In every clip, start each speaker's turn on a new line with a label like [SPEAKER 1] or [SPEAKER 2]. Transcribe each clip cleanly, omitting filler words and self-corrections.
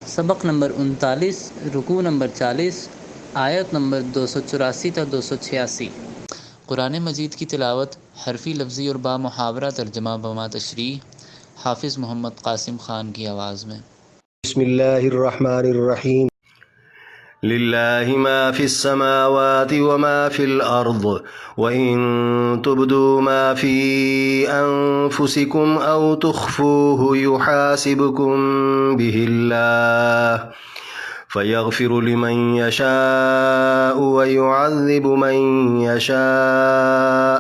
[SPEAKER 1] سبق نمبر 39، رکوع نمبر 40، آیت نمبر 284 تا 286۔ قرآن مجید کی تلاوت حرفی، لفظی اور با محاورہ ترجمہ بما تشریح حافظ محمد قاسم خان کی آواز میں۔
[SPEAKER 2] بسم اللہ الرحمن الرحیم۔ للہ ما فی السماوات وما فی الارض وإن تبدوا ما فی انفسکم او تخفوه یحاسبکم به اللہ فیغفر لمن یشاء ویعذب من یشاء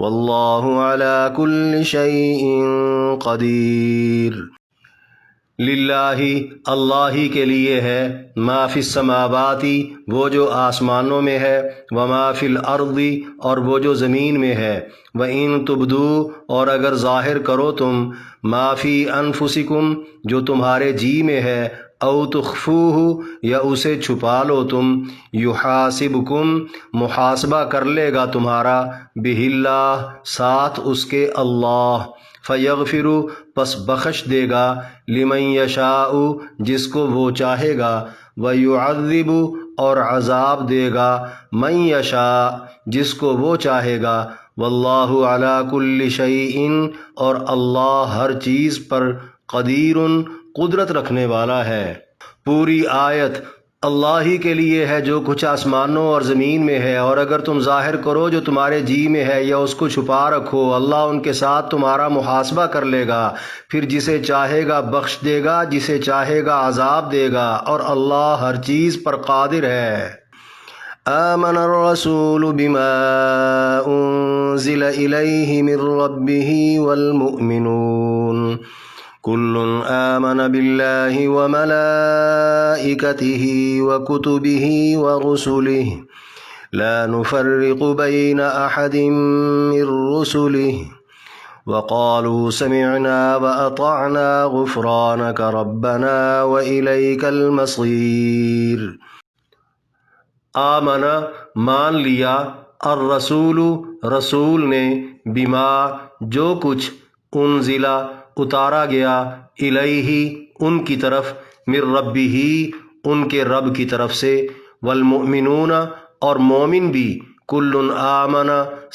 [SPEAKER 2] واللہ علی کل شیء قدیر۔ للہ اللہ ہی کے لیے ہے، ما فی السماواتی وہ جو آسمانوں میں ہے، وما فی الارض اور وہ جو زمین میں ہے، وَإِن تُبْدُوا اور اگر ظاہر کرو تم، ما فی انفسکم جو تمہارے جی میں ہے، او تخفوہ یا اسے چھپا لو تم، یحاسبکم محاسبہ کر لے گا تمہارا، بہ اللہ ساتھ اس کے اللہ، فیغفر پس بخش دے گا، لمن یشاء جس کو وہ چاہے گا، ویعذب اور عذاب دے گا، من یشاء جس کو وہ چاہے گا، واللہ علی کل شیء اور اللہ ہر چیز پر قدیر قدرت رکھنے والا ہے۔ پوری آیت اللہ ہی کے لیے ہے جو کچھ آسمانوں اور زمین میں ہے، اور اگر تم ظاہر کرو جو تمہارے جی میں ہے یا اس کو چھپا رکھو، اللہ ان کے ساتھ تمہارا محاسبہ کر لے گا، پھر جسے چاہے گا بخش دے گا، جسے چاہے گا عذاب دے گا، اور اللہ ہر چیز پر قادر ہے۔ آمن الرسول بما انزل الیہ من ربہ والمؤمنون کل آمن باللہ وملائکتہ وکتبہ ورسلہ لا نفرق بین احد من رسلہ وقالوا سمعنا واطعنا غفرانک ربنا والیک المصیر۔ آمن مان لیا، الرسول رسول نے، بما جو کچھ، انزلہ اتارا گیا، الیہ ان کی طرف، من ربہ ان کے رب کی طرف سے، والمؤمنون اور مومن بھی، کل آمن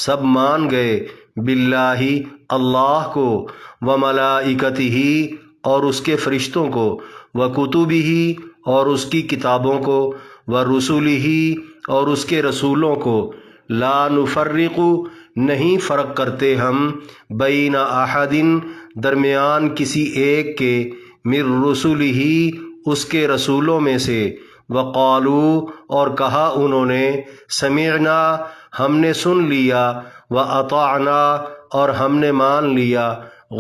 [SPEAKER 2] سب مان گئے، باللہ اللہ کو، وملائکتہ اور اس کے فرشتوں کو، وکتبہ اور اس کی کتابوں کو، ورسلہ اور اس کے رسولوں کو، لا نفرق نہیں فرق کرتے ہم، بین احد درمیان کسی ایک کے، من رسلہ اس کے رسولوں میں سے، وقالوا اور کہا انہوں نے، سمعنا ہم نے سن لیا، واطعنا اور ہم نے مان لیا،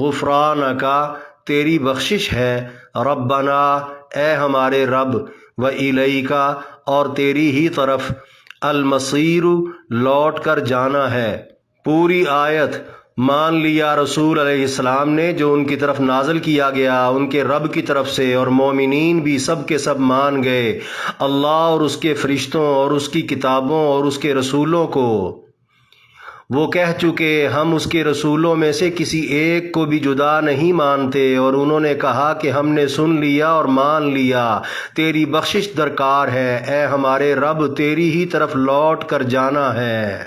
[SPEAKER 2] غفرانک تیری بخشش ہے، ربنا اے ہمارے رب، والیک اور تیری ہی طرف، المصیر لوٹ کر جانا ہے۔ پوری آیت مان لیا رسول علیہ السلام نے جو ان کی طرف نازل کیا گیا ان کے رب کی طرف سے، اور مومنین بھی سب کے سب مان گئے اللہ اور اس کے فرشتوں اور اس کی کتابوں اور اس کے رسولوں کو۔ وہ کہہ چکے ہم اس کے رسولوں میں سے کسی ایک کو بھی جدا نہیں مانتے، اور انہوں نے کہا کہ ہم نے سن لیا اور مان لیا، تیری بخشش درکار ہے اے ہمارے رب، تیری ہی طرف لوٹ کر جانا ہے۔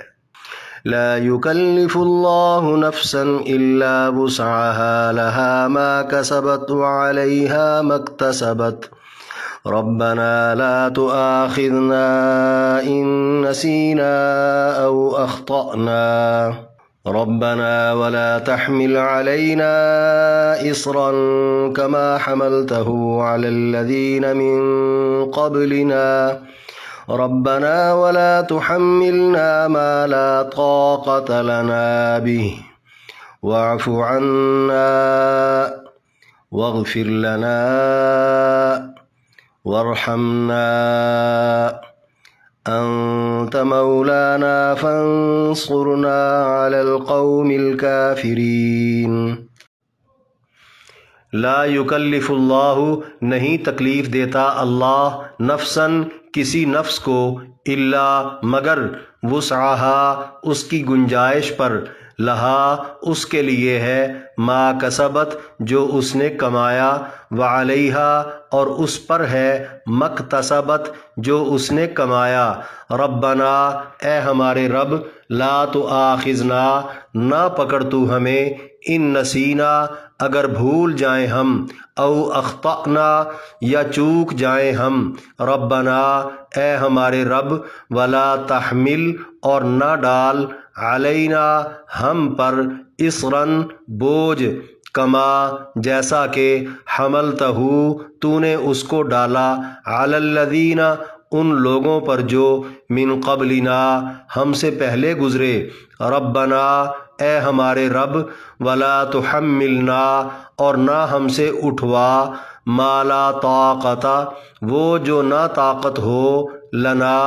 [SPEAKER 2] لا يكلف الله نفسا إلا وسعها لها ما كسبت وعليها ما اكتسبت ربنا لا تؤاخذنا إن نسينا أو أخطأنا ربنا ولا تحمل علينا إصرا كما حملته على الذين من قبلنا ربنا ولا تحملنا ما لا طاقة لنا به واعف عنا واغفر لنا وارحمنا أنت مولانا فانصرنا على القوم الكافرين۔ لا یکلف اللہ نہیں تکلیف دیتا اللہ نفساً کسی نفس کو، الا مگر، وسعہا اس کی گنجائش پر، لہا اس کے لیے ہے ما کسبت جو اس نے کمایا، وعلیہا اور اس پر ہے مکتسبت جو اس نے کمایا۔ ربنا اے ہمارے رب، لا تؤاخذنا نہ پکڑ تو ہمیں، ان نسینا اگر بھول جائیں ہم، او اخطأنا یا چوک جائیں ہم۔ ربنا اے ہمارے رب، ولا تحمل اور نہ ڈال، علینا ہم پر، اصراً بوجھ، کما جیسا کہ حملتہ تو نے اس کو ڈالا، علی الذین ان لوگوں پر جو من قبلنا ہم سے پہلے گزرے۔ ربنا اے ہمارے رب، ولا تحملنا اور نہ ہم سے اٹھوا، ما لا طاقت وہ جو نہ طاقت ہو، لنا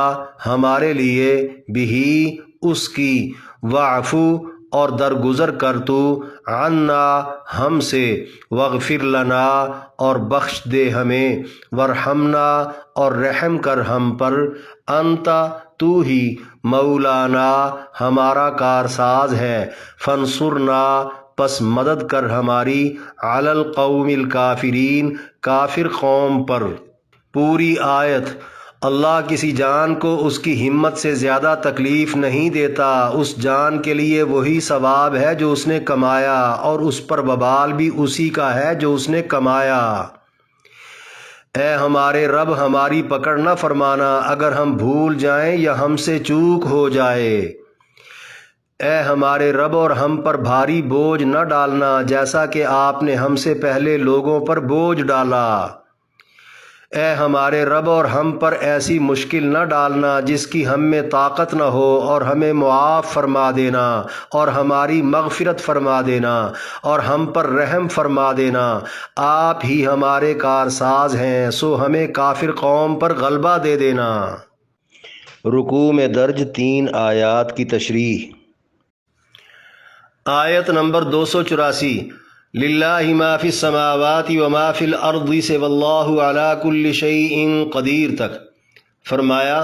[SPEAKER 2] ہمارے لیے، بہی اس کی، واعفو اور درگزر کر تو، عنا ہم سے، واغفر لنا اور بخش دے ہمیں، وارحمنا اور رحم کر ہم پر، انت تو ہی، مولانا ہمارا کارساز ہے، فانصرنا پس مدد کر ہماری، علی القوم الکافرین کافر قوم پر۔ پوری آیت۔ اللہ کسی جان کو اس کی ہمت سے زیادہ تکلیف نہیں دیتا، اس جان کے لیے وہی ثواب ہے جو اس نے کمایا، اور اس پر وبال بھی اسی کا ہے جو اس نے کمایا۔ اے ہمارے رب، ہماری پکڑ نہ فرمانا اگر ہم بھول جائیں یا ہم سے چوک ہو جائے۔ اے ہمارے رب، اور ہم پر بھاری بوجھ نہ ڈالنا جیسا کہ آپ نے ہم سے پہلے لوگوں پر بوجھ ڈالا۔ اے ہمارے رب، اور ہم پر ایسی مشکل نہ ڈالنا جس کی ہم میں طاقت نہ ہو، اور ہمیں معاف فرما دینا اور ہماری مغفرت فرما دینا اور ہم پر رحم فرما دینا۔ آپ ہی ہمارے کارساز ہیں، سو ہمیں کافر قوم پر غلبہ دے دینا۔ رکوع میں درج 3 آیات کی تشریح۔ آیت نمبر 284، للہ ما فی السماوات وما فی الارض سے واللہ علی کل شیء قدیر تک۔ فرمایا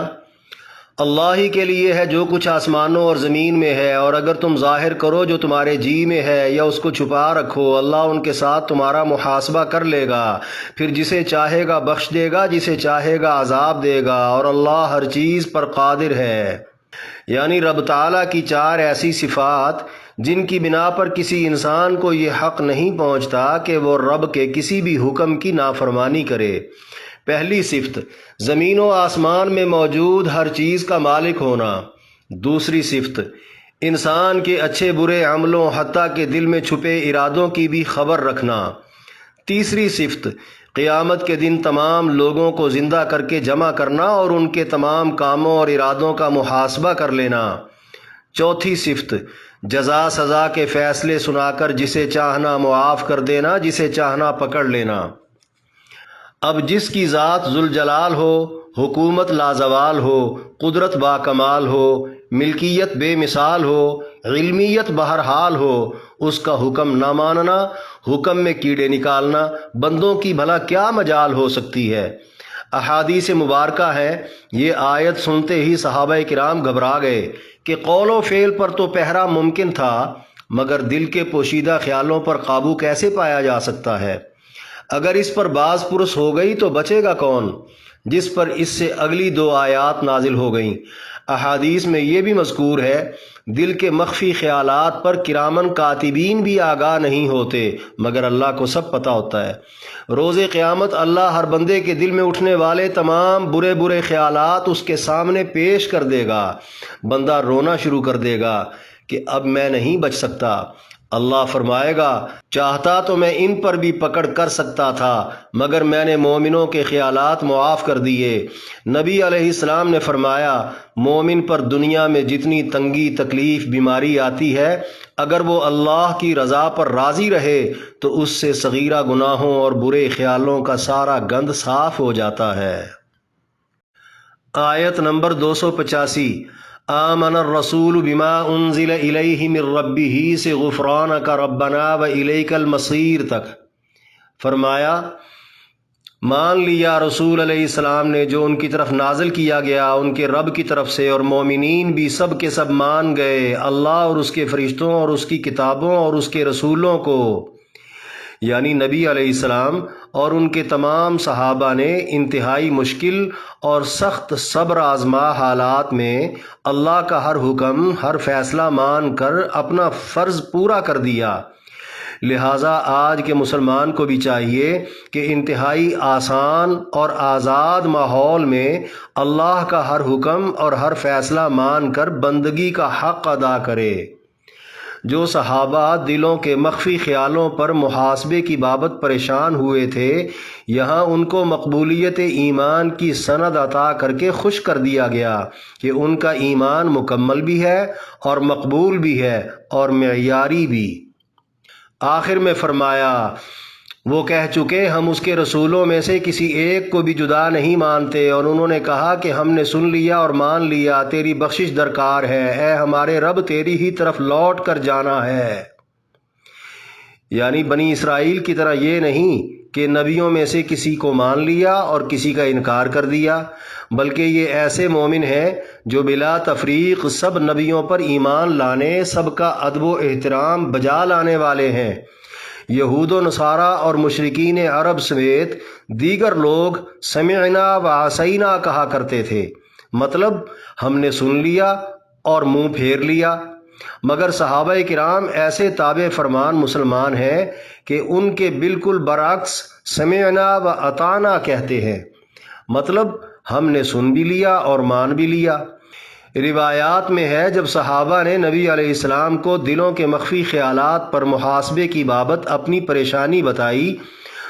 [SPEAKER 2] اللہ ہی کے لیے ہے جو کچھ آسمانوں اور زمین میں ہے، اور اگر تم ظاہر کرو جو تمہارے جی میں ہے یا اس کو چھپا رکھو، اللہ ان کے ساتھ تمہارا محاسبہ کر لے گا، پھر جسے چاہے گا بخش دے گا، جسے چاہے گا عذاب دے گا، اور اللہ ہر چیز پر قادر ہے۔ یعنی رب تعالیٰ کی 4 ایسی صفات جن کی بنا پر کسی انسان کو یہ حق نہیں پہنچتا کہ وہ رب کے کسی بھی حکم کی نافرمانی کرے۔ پہلی صفت، زمین و آسمان میں موجود ہر چیز کا مالک ہونا۔ دوسری صفت، انسان کے اچھے برے عملوں حتیٰ کہ دل میں چھپے ارادوں کی بھی خبر رکھنا۔ تیسری صفت، قیامت کے دن تمام لوگوں کو زندہ کر کے جمع کرنا اور ان کے تمام کاموں اور ارادوں کا محاسبہ کر لینا۔ چوتھی صفت، جزا سزا کے فیصلے سنا کر جسے چاہنا معاف کر دینا، جسے چاہنا پکڑ لینا۔ اب جس کی ذات ذوالجلال ہو، حکومت لازوال ہو، قدرت با کمال ہو، ملکیت بے مثال ہو، علمیت بہرحال ہو، اس کا حکم نہ ماننا، حکم میں کیڑے نکالنا، بندوں کی بھلا کیا مجال ہو سکتی ہے۔ احادیث مبارکہ ہے، یہ آیت سنتے ہی صحابہ کرام گھبرا گئے کہ قول و فعل پر تو پہرا ممکن تھا، مگر دل کے پوشیدہ خیالوں پر قابو کیسے پایا جا سکتا ہے؟ اگر اس پر باز پرس ہو گئی تو بچے گا کون؟ جس پر اس سے اگلی 2 آیات نازل ہو گئیں۔ احادیث میں یہ بھی مذکور ہے، دل کے مخفی خیالات پر کرامن کاتبین بھی آگاہ نہیں ہوتے، مگر اللہ کو سب پتہ ہوتا ہے۔ روز قیامت اللہ ہر بندے کے دل میں اٹھنے والے تمام برے برے خیالات اس کے سامنے پیش کر دے گا۔ بندہ رونا شروع کر دے گا کہ اب میں نہیں بچ سکتا۔ اللہ فرمائے گا، چاہتا تو میں ان پر بھی پکڑ کر سکتا تھا، مگر میں نے مومنوں کے خیالات معاف کر دیے۔ نبی علیہ السلام نے فرمایا، مومن پر دنیا میں جتنی تنگی تکلیف بیماری آتی ہے، اگر وہ اللہ کی رضا پر راضی رہے تو اس سے صغیرہ گناہوں اور برے خیالوں کا سارا گند صاف ہو جاتا ہے۔ آیت نمبر 285، آمن الرسول بما انزل الیہ من ربہ سے غفرانک ربنا و الیک المصیر تک۔ فرمایا مان لیا رسول علیہ السلام نے جو ان کی طرف نازل کیا گیا ان کے رب کی طرف سے، اور مومنین بھی سب کے سب مان گئے اللہ اور اس کے فرشتوں اور اس کی کتابوں اور اس کے رسولوں کو، یعنی نبی علیہ السلام اور ان کے تمام صحابہ نے انتہائی مشکل اور سخت صبر آزما حالات میں اللہ کا ہر حکم ہر فیصلہ مان کر اپنا فرض پورا کر دیا۔ لہٰذا آج کے مسلمان کو بھی چاہیے کہ انتہائی آسان اور آزاد ماحول میں اللہ کا ہر حکم اور ہر فیصلہ مان کر بندگی کا حق ادا کرے۔ جو صحابہ دلوں کے مخفی خیالوں پر محاسبے کی بابت پریشان ہوئے تھے، یہاں ان کو مقبولیت ایمان کی سند عطا کر کے خوش کر دیا گیا کہ ان کا ایمان مکمل بھی ہے اور مقبول بھی ہے اور معیاری بھی۔ آخر میں فرمایا، وہ کہہ چکے ہم اس کے رسولوں میں سے کسی ایک کو بھی جدا نہیں مانتے، اور انہوں نے کہا کہ ہم نے سن لیا اور مان لیا، تیری بخشش درکار ہے، اے ہمارے رب تیری ہی طرف لوٹ کر جانا ہے۔ یعنی بنی اسرائیل کی طرح یہ نہیں کہ نبیوں میں سے کسی کو مان لیا اور کسی کا انکار کر دیا، بلکہ یہ ایسے مومن ہیں جو بلا تفریق سب نبیوں پر ایمان لانے، سب کا ادب و احترام بجا لانے والے ہیں۔ یہود و نصارہ اور مشرکین عرب سمیت دیگر لوگ سمعنا و عصینا کہا کرتے تھے، مطلب ہم نے سن لیا اور منہ پھیر لیا، مگر صحابہ کرام ایسے تابع فرمان مسلمان ہیں کہ ان کے بالکل برعکس سمعنا و اطعنا کہتے ہیں، مطلب ہم نے سن بھی لیا اور مان بھی لیا۔ روایات میں ہے جب صحابہ نے نبی علیہ السلام کو دلوں کے مخفی خیالات پر محاسبے کی بابت اپنی پریشانی بتائی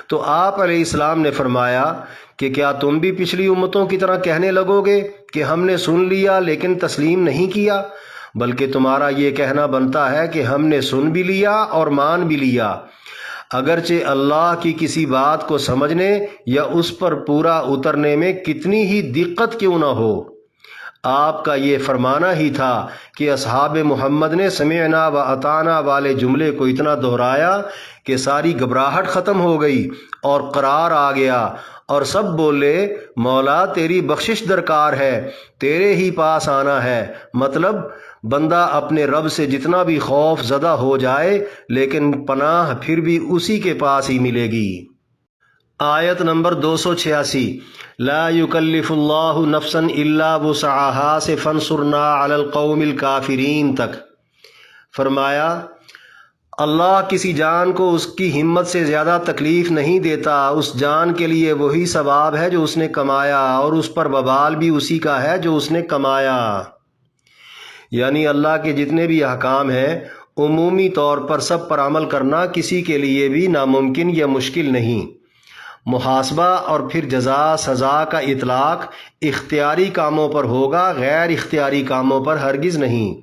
[SPEAKER 2] تو آپ علیہ السلام نے فرمایا کہ کیا تم بھی پچھلی امتوں کی طرح کہنے لگو گے کہ ہم نے سن لیا لیکن تسلیم نہیں کیا، بلکہ تمہارا یہ کہنا بنتا ہے کہ ہم نے سن بھی لیا اور مان بھی لیا، اگرچہ اللہ کی کسی بات کو سمجھنے یا اس پر پورا اترنے میں کتنی ہی دقت کیوں نہ ہو۔ آپ کا یہ فرمانا ہی تھا کہ اصحاب محمد نے سمعنا و اطعنا والے جملے کو اتنا دہرایا کہ ساری گھبراہٹ ختم ہو گئی اور قرار آ گیا، اور سب بولے مولا تیری بخشش درکار ہے، تیرے ہی پاس آنا ہے، مطلب بندہ اپنے رب سے جتنا بھی خوف زدہ ہو جائے لیکن پناہ پھر بھی اسی کے پاس ہی ملے گی۔ آیت نمبر 286، لا یکلف اللہ نفسا الا وسعها سے فانصرنا علی القوم الکافرین تک فرمایا، اللہ کسی جان کو اس کی ہمت سے زیادہ تکلیف نہیں دیتا، اس جان کے لیے وہی ثواب ہے جو اس نے کمایا، اور اس پر وبال بھی اسی کا ہے جو اس نے کمایا۔ یعنی اللہ کے جتنے بھی احکام ہیں عمومی طور پر سب پر عمل کرنا کسی کے لیے بھی ناممکن یا مشکل نہیں۔ محاسبہ اور پھر جزا سزا کا اطلاق اختیاری کاموں پر ہوگا، غیر اختیاری کاموں پر ہرگز نہیں۔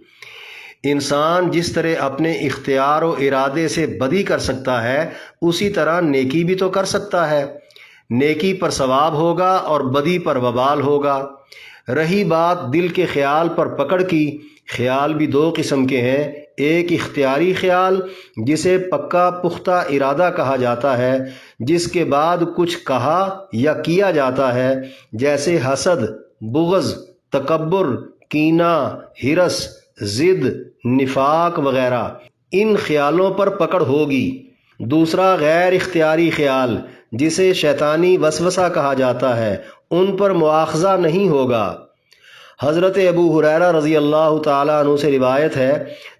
[SPEAKER 2] انسان جس طرح اپنے اختیار و ارادے سے بدی کر سکتا ہے اسی طرح نیکی بھی تو کر سکتا ہے، نیکی پر ثواب ہوگا اور بدی پر وبال ہوگا۔ رہی بات دل کے خیال پر پکڑ کی، خیال بھی دو قسم کے ہیں، ایک اختیاری خیال جسے پکا پختہ ارادہ کہا جاتا ہے، جس کے بعد کچھ کہا یا کیا جاتا ہے، جیسے حسد، بغض، تکبر، کینہ، ہرس، ضد، نفاق وغیرہ، ان خیالوں پر پکڑ ہوگی۔ دوسرا غیر اختیاری خیال جسے شیطانی وسوسہ کہا جاتا ہے، ان پر مواخذہ نہیں ہوگا۔ حضرت ابو ہریرہ رضی اللہ تعالیٰ عنہ سے روایت ہے،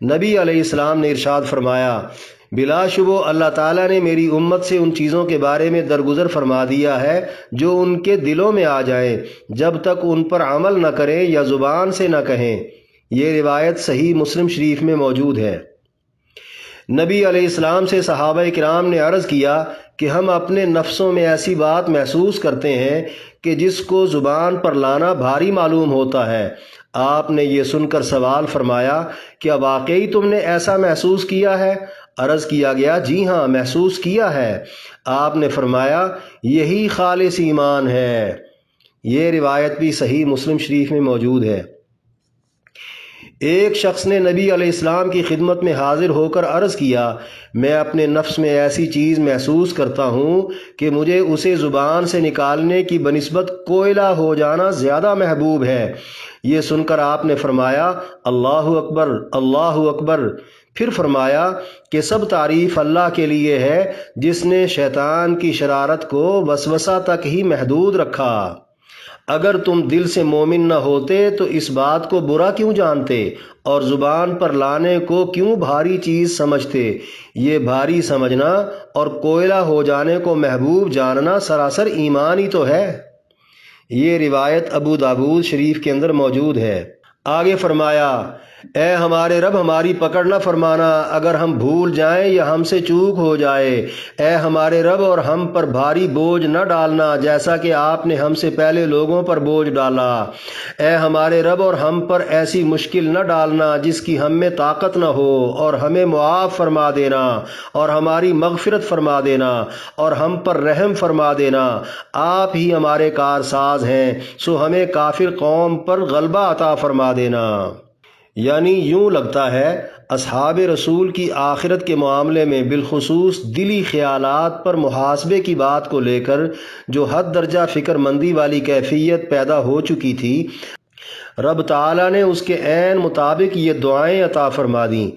[SPEAKER 2] نبی علیہ السلام نے ارشاد فرمایا، بلا شبہ اللہ تعالیٰ نے میری امت سے ان چیزوں کے بارے میں درگزر فرما دیا ہے جو ان کے دلوں میں آ جائیں جب تک ان پر عمل نہ کریں یا زبان سے نہ کہیں۔ یہ روایت صحیح مسلم شریف میں موجود ہے۔ نبی علیہ السلام سے صحابہ کرام نے عرض کیا کہ ہم اپنے نفسوں میں ایسی بات محسوس کرتے ہیں کہ جس کو زبان پر لانا بھاری معلوم ہوتا ہے۔ آپ نے یہ سن کر سوال فرمایا، کیا واقعی تم نے ایسا محسوس کیا ہے؟ عرض کیا گیا، جی ہاں محسوس کیا ہے۔ آپ نے فرمایا، یہی خالص ایمان ہے۔ یہ روایت بھی صحیح مسلم شریف میں موجود ہے۔ ایک شخص نے نبی علیہ السلام کی خدمت میں حاضر ہو کر عرض کیا، میں اپنے نفس میں ایسی چیز محسوس کرتا ہوں کہ مجھے اسے زبان سے نکالنے کی بنسبت کوئلہ ہو جانا زیادہ محبوب ہے۔ یہ سن کر آپ نے فرمایا، اللہ اکبر، اللہ اکبر۔ پھر فرمایا کہ سب تعریف اللہ کے لیے ہے جس نے شیطان کی شرارت کو وسوسہ تک ہی محدود رکھا۔ اگر تم دل سے مومن نہ ہوتے تو اس بات کو برا کیوں جانتے اور زبان پر لانے کو کیوں بھاری چیز سمجھتے؟ یہ بھاری سمجھنا اور کوئلہ ہو جانے کو محبوب جاننا سراسر ایمان ہی تو ہے۔ یہ روایت ابو داود شریف کے اندر موجود ہے۔ آگے فرمایا، اے ہمارے رب ہماری پکڑ نہ فرمانا اگر ہم بھول جائیں یا ہم سے چوک ہو جائے۔ اے ہمارے رب اور ہم پر بھاری بوجھ نہ ڈالنا جیسا کہ آپ نے ہم سے پہلے لوگوں پر بوجھ ڈالا۔ اے ہمارے رب اور ہم پر ایسی مشکل نہ ڈالنا جس کی ہم میں طاقت نہ ہو، اور ہمیں معاف فرما دینا اور ہماری مغفرت فرما دینا اور ہم پر رحم فرما دینا۔ آپ ہی ہمارے کارساز ہیں، سو ہمیں کافر قوم پر غلبہ عطا فرما دینا۔ یعنی یوں لگتا ہے اصحاب رسول کی آخرت کے معاملے میں بالخصوص دلی خیالات پر محاسبے کی بات کو لے کر جو حد درجہ فکر مندی والی کیفیت پیدا ہو چکی تھی، رب تعالیٰ نے اس کے عین مطابق یہ دعائیں عطا فرما دیں۔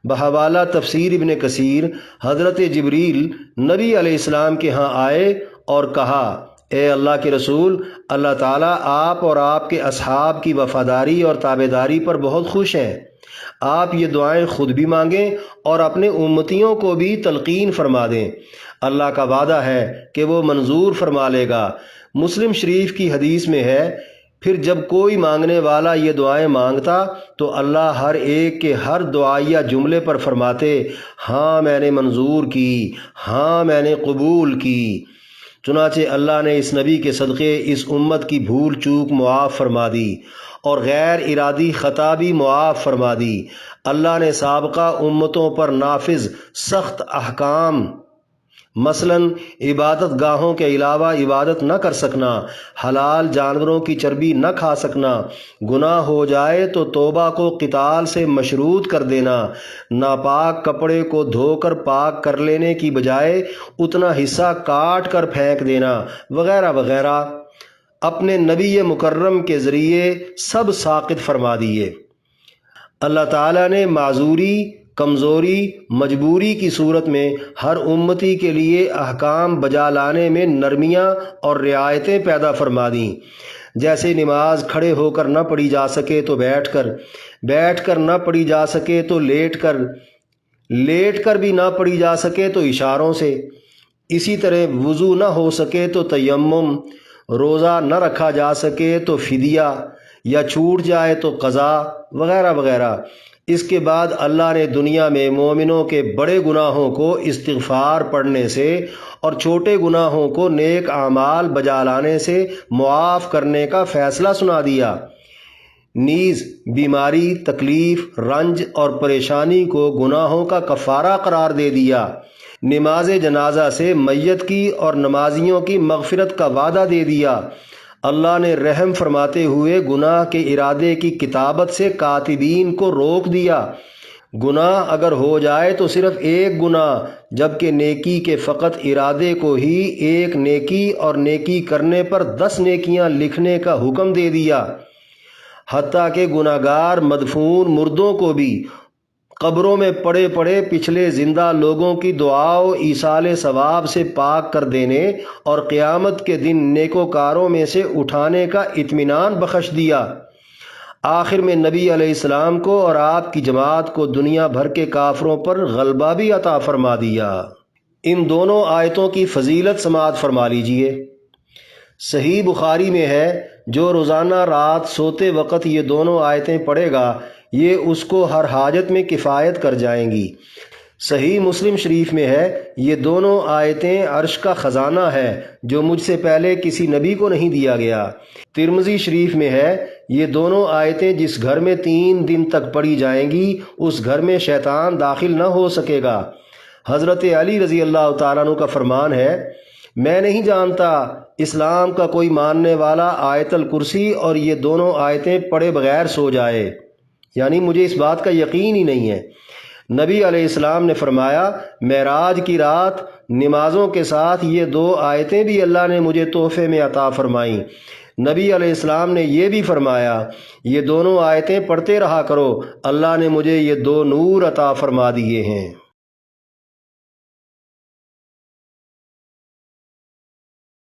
[SPEAKER 2] بحوالہ تفسیر ابن کثیر، حضرت جبریل نبی علیہ السلام کے ہاں آئے اور کہا، اے اللہ کے رسول، اللہ تعالیٰ آپ اور آپ کے اصحاب کی وفاداری اور تابعداری پر بہت خوش ہیں۔ آپ یہ دعائیں خود بھی مانگیں اور اپنے امتیوں کو بھی تلقین فرما دیں۔ اللہ کا وعدہ ہے کہ وہ منظور فرما لے گا۔ مسلم شریف کی حدیث میں ہے، پھر جب کوئی مانگنے والا یہ دعائیں مانگتا تو اللہ ہر ایک کے ہر دعائیہ جملے پر فرماتے، ہاں میں نے منظور کی، ہاں میں نے قبول کی۔ چنانچہ اللہ نے اس نبی کے صدقے اس امت کی بھول چوک معاف فرما دی اور غیر ارادی خطا بھی معاف فرما دی۔ اللہ نے سابقہ امتوں پر نافذ سخت احکام، مثلاً عبادت گاہوں کے علاوہ عبادت نہ کر سکنا، حلال جانوروں کی چربی نہ کھا سکنا، گناہ ہو جائے تو توبہ کو قتال سے مشروط کر دینا، ناپاک کپڑے کو دھو کر پاک کر لینے کی بجائے اتنا حصہ کاٹ کر پھینک دینا، وغیرہ وغیرہ، اپنے نبی مکرم کے ذریعے سب ساقط فرما دیے۔ اللہ تعالیٰ نے معذوری، کمزوری، مجبوری کی صورت میں ہر امتی کے لیے احکام بجا لانے میں نرمیاں اور رعایتیں پیدا فرما دیں، جیسے نماز کھڑے ہو کر نہ پڑھی جا سکے تو بیٹھ کر، بیٹھ کر نہ پڑھی جا سکے تو لیٹ کر، لیٹ کر بھی نہ پڑھی جا سکے تو اشاروں سے، اسی طرح وضو نہ ہو سکے تو تیمم، روزہ نہ رکھا جا سکے تو فدیہ، یا چھوٹ جائے تو قضا، وغیرہ وغیرہ۔ اس کے بعد اللہ نے دنیا میں مومنوں کے بڑے گناہوں کو استغفار پڑھنے سے اور چھوٹے گناہوں کو نیک اعمال بجا لانے سے معاف کرنے کا فیصلہ سنا دیا۔ نیز بیماری، تکلیف، رنج اور پریشانی کو گناہوں کا کفارہ قرار دے دیا۔ نماز جنازہ سے میت کی اور نمازیوں کی مغفرت کا وعدہ دے دیا۔ اللہ نے رحم فرماتے ہوئے گناہ کے ارادے کی کتابت سے کاتبین کو روک دیا۔ گناہ اگر ہو جائے تو صرف ایک گناہ، جبکہ نیکی کے فقط ارادے کو ہی ایک نیکی اور نیکی کرنے پر 10 نیکیاں لکھنے کا حکم دے دیا۔ حتیٰ کہ گناہگار مدفون مردوں کو بھی قبروں میں پڑے پڑے پچھلے زندہ لوگوں کی دعا و ایصال ثواب سے پاک کر دینے اور قیامت کے دن نیکوکاروں میں سے اٹھانے کا اطمینان بخش دیا۔ آخر میں نبی علیہ السلام کو اور آپ کی جماعت کو دنیا بھر کے کافروں پر غلبہ بھی عطا فرما دیا۔ ان دونوں آیتوں کی فضیلت سماعت فرما لیجئے۔ صحیح بخاری میں ہے، جو روزانہ رات سوتے وقت یہ دونوں آیتیں پڑھے گا یہ اس کو ہر حاجت میں کفایت کر جائیں گی۔ صحیح مسلم شریف میں ہے، یہ دونوں آیتیں عرش کا خزانہ ہے جو مجھ سے پہلے کسی نبی کو نہیں دیا گیا۔ ترمذی شریف میں ہے، یہ دونوں آیتیں جس گھر میں 3 دن تک پڑھی جائیں گی اس گھر میں شیطان داخل نہ ہو سکے گا۔ حضرت علی رضی اللہ تعالیٰ عنہ کا فرمان ہے، میں نہیں جانتا اسلام کا کوئی ماننے والا آیت الکرسی اور یہ دونوں آیتیں پڑھے بغیر سو جائے۔ یعنی مجھے اس بات کا یقین ہی نہیں ہے۔ نبی علیہ السلام نے فرمایا معراج کی رات نمازوں کے ساتھ یہ 2 آیتیں بھی اللہ نے مجھے تحفے میں عطا فرمائیں۔ نبی علیہ السلام نے یہ بھی فرمایا یہ دونوں آیتیں پڑھتے رہا کرو، اللہ نے مجھے یہ 2 نور عطا فرما دیے ہیں۔